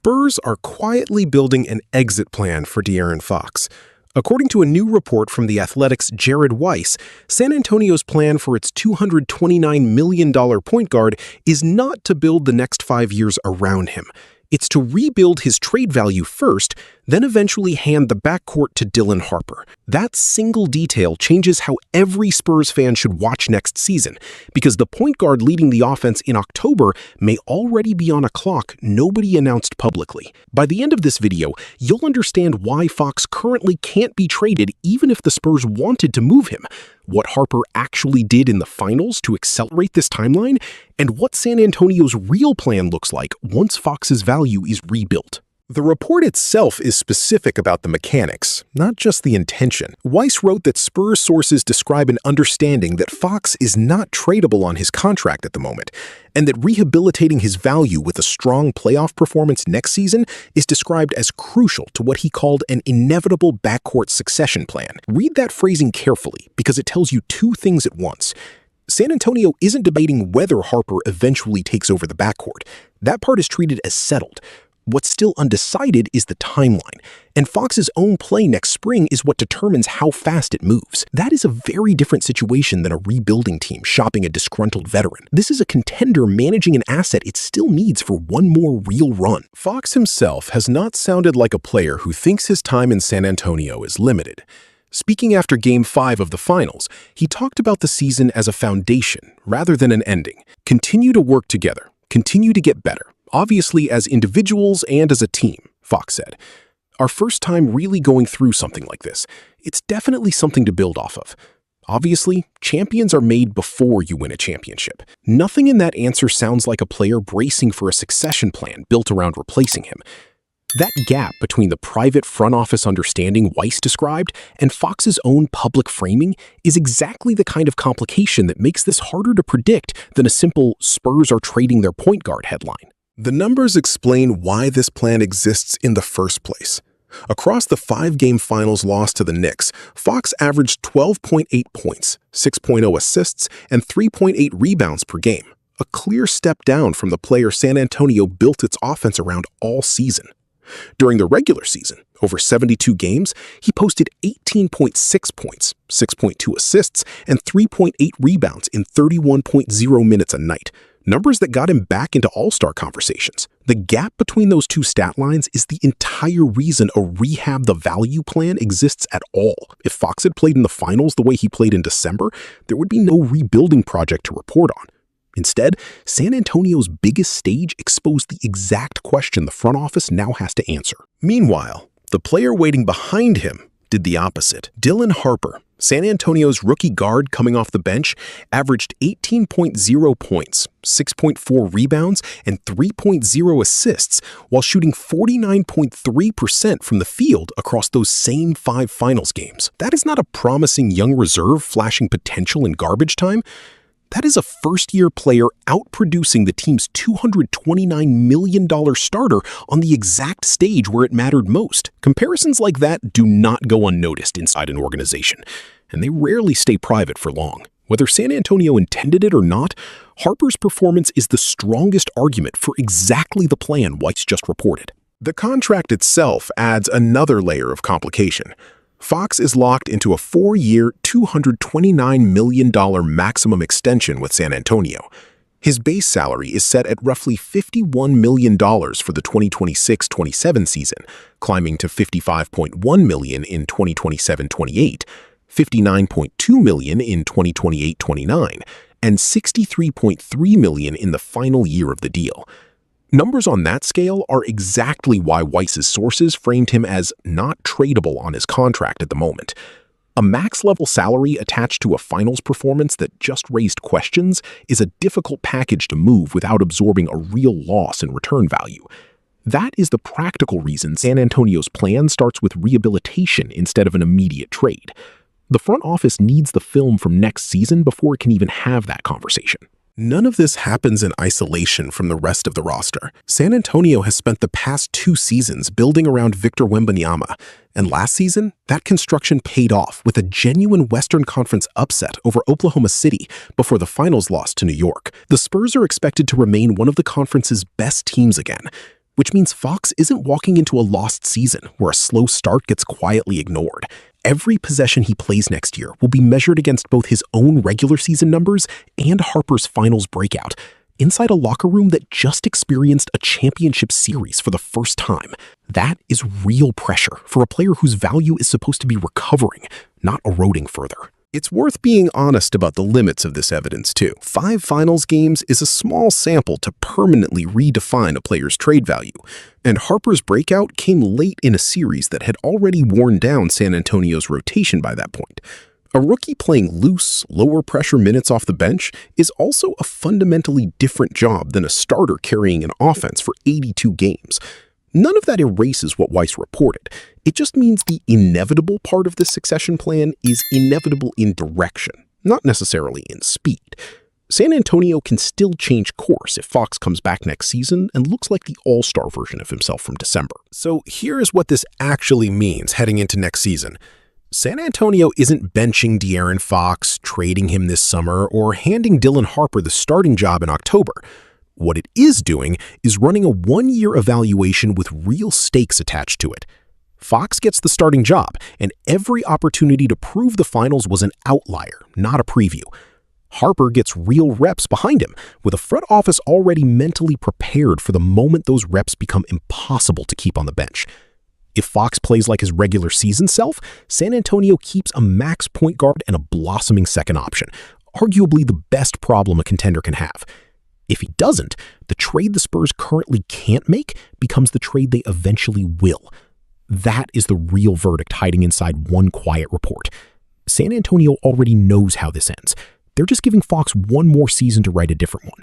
Spurs are quietly building an exit plan for De'Aaron Fox. According to a new report from The Athletic's Jared Weiss, San Antonio's plan for its $229 million point guard is not to build the next 5 years around him. It's to rebuild his trade value first, then eventually hand the backcourt to Dylan Harper. That single detail changes how every Spurs fan should watch next season, because the point guard leading the offense in October may already be on a clock nobody announced publicly. By the end of this video, you'll understand why Fox currently can't be traded even if the Spurs wanted to move him, what Harper actually did in the finals to accelerate this timeline, and what San Antonio's real plan looks like once Fox's value is rebuilt. The report itself is specific about the mechanics, not just the intention. Weiss wrote that Spurs sources describe an understanding that Fox is not tradable on his contract at the moment, and that rehabilitating his value with a strong playoff performance next season is described as crucial to what he called an inevitable backcourt succession plan. Read that phrasing carefully, because it tells you two things at once. San Antonio isn't debating whether Harper eventually takes over the backcourt. That part is treated as settled. What's still undecided is the timeline, and Fox's own play next spring is what determines how fast it moves. That is a very different situation than a rebuilding team shopping a disgruntled veteran. This is a contender managing an asset it still needs for one more real run. Fox himself has not sounded like a player who thinks his time in San Antonio is limited. Speaking after Game 5 of the finals, he talked about the season as a foundation rather than an ending. Continue to work together. Continue to get better. Obviously as individuals and as a team, Fox said. Our first time really going through something like this. It's definitely something to build off of. Obviously, champions are made before you win a championship. Nothing in that answer sounds like a player bracing for a succession plan built around replacing him. That gap between the private front office understanding Weiss described and Fox's own public framing is exactly the kind of complication that makes this harder to predict than a simple "Spurs are trading their point guard" headline. The numbers explain why this plan exists in the first place. Across the 5-game finals loss to the Knicks, Fox averaged 12.8 points, 6.0 assists, and 3.8 rebounds per game, a clear step down from the player San Antonio built its offense around all season. During the regular season, over 72 games, he posted 18.6 points, 6.2 assists, and 3.8 rebounds in 31.0 minutes a night, numbers that got him back into all-star conversations. The gap between those two stat lines is the entire reason a rehab the value plan exists at all. If Fox had played in the finals the way he played in December, there would be no rebuilding project to report on. Instead, San Antonio's biggest stage exposed the exact question the front office now has to answer. Meanwhile, the player waiting behind him did the opposite. Dylan Harper, San Antonio's rookie guard coming off the bench, averaged 18.0 points, 6.4 rebounds, and 3.0 assists while shooting 49.3% from the field across those same 5 finals games. That is not a promising young reserve flashing potential in garbage time. That is a first-year player outproducing the team's $229 million starter on the exact stage where it mattered most. Comparisons like that do not go unnoticed inside an organization, and they rarely stay private for long. Whether San Antonio intended it or not, Harper's performance is the strongest argument for exactly the plan Weiss just reported. The contract itself adds another layer of complication. Fox is locked into a 4-year, $229 million maximum extension with San Antonio. His base salary is set at roughly $51 million for the 2026-27 season, climbing to $55.1 million in 2027-28, $59.2 million in 2028-29, and $63.3 million in the final year of the deal. Numbers on that scale are exactly why Weiss's sources framed him as not tradable on his contract at the moment. A max-level salary attached to a finals performance that just raised questions is a difficult package to move without absorbing a real loss in return value. That is the practical reason San Antonio's plan starts with rehabilitation instead of an immediate trade. The front office needs the film from next season before it can even have that conversation. None of this happens in isolation from the rest of the roster. San Antonio has spent the past 2 seasons building around Victor Wembanyama, and last season, that construction paid off with a genuine Western Conference upset over Oklahoma City before the finals loss to New York. The Spurs are expected to remain one of the conference's best teams again. which means Fox isn't walking into a lost season where a slow start gets quietly ignored. Every possession he plays next year will be measured against both his own regular season numbers and Harper's finals breakout, inside a locker room that just experienced a championship series for the first time. That is real pressure for a player whose value is supposed to be recovering, not eroding further. It's worth being honest about the limits of this evidence, too. 5 finals games is a small sample to permanently redefine a player's trade value, and Harper's breakout came late in a series that had already worn down San Antonio's rotation by that point. A rookie playing loose, lower-pressure minutes off the bench is also a fundamentally different job than a starter carrying an offense for 82 games. None of that erases what Weiss reported. It just means the inevitable part of this succession plan is inevitable in direction, not necessarily in speed. San Antonio can still change course if Fox comes back next season and looks like the all-star version of himself from December. So here's what this actually means heading into next season. San Antonio isn't benching De'Aaron Fox, trading him this summer, or handing Dylan Harper the starting job in October. What it is doing is running a 1-year evaluation with real stakes attached to it. Fox gets the starting job, and every opportunity to prove the finals was an outlier, not a preview. Harper gets real reps behind him, with a front office already mentally prepared for the moment those reps become impossible to keep on the bench. If Fox plays like his regular season self, San Antonio keeps a max point guard and a blossoming second option, arguably the best problem a contender can have. If he doesn't, the trade the Spurs currently can't make becomes the trade they eventually will. That is the real verdict hiding inside one quiet report. San Antonio already knows how this ends. They're just giving Fox one more season to write a different one.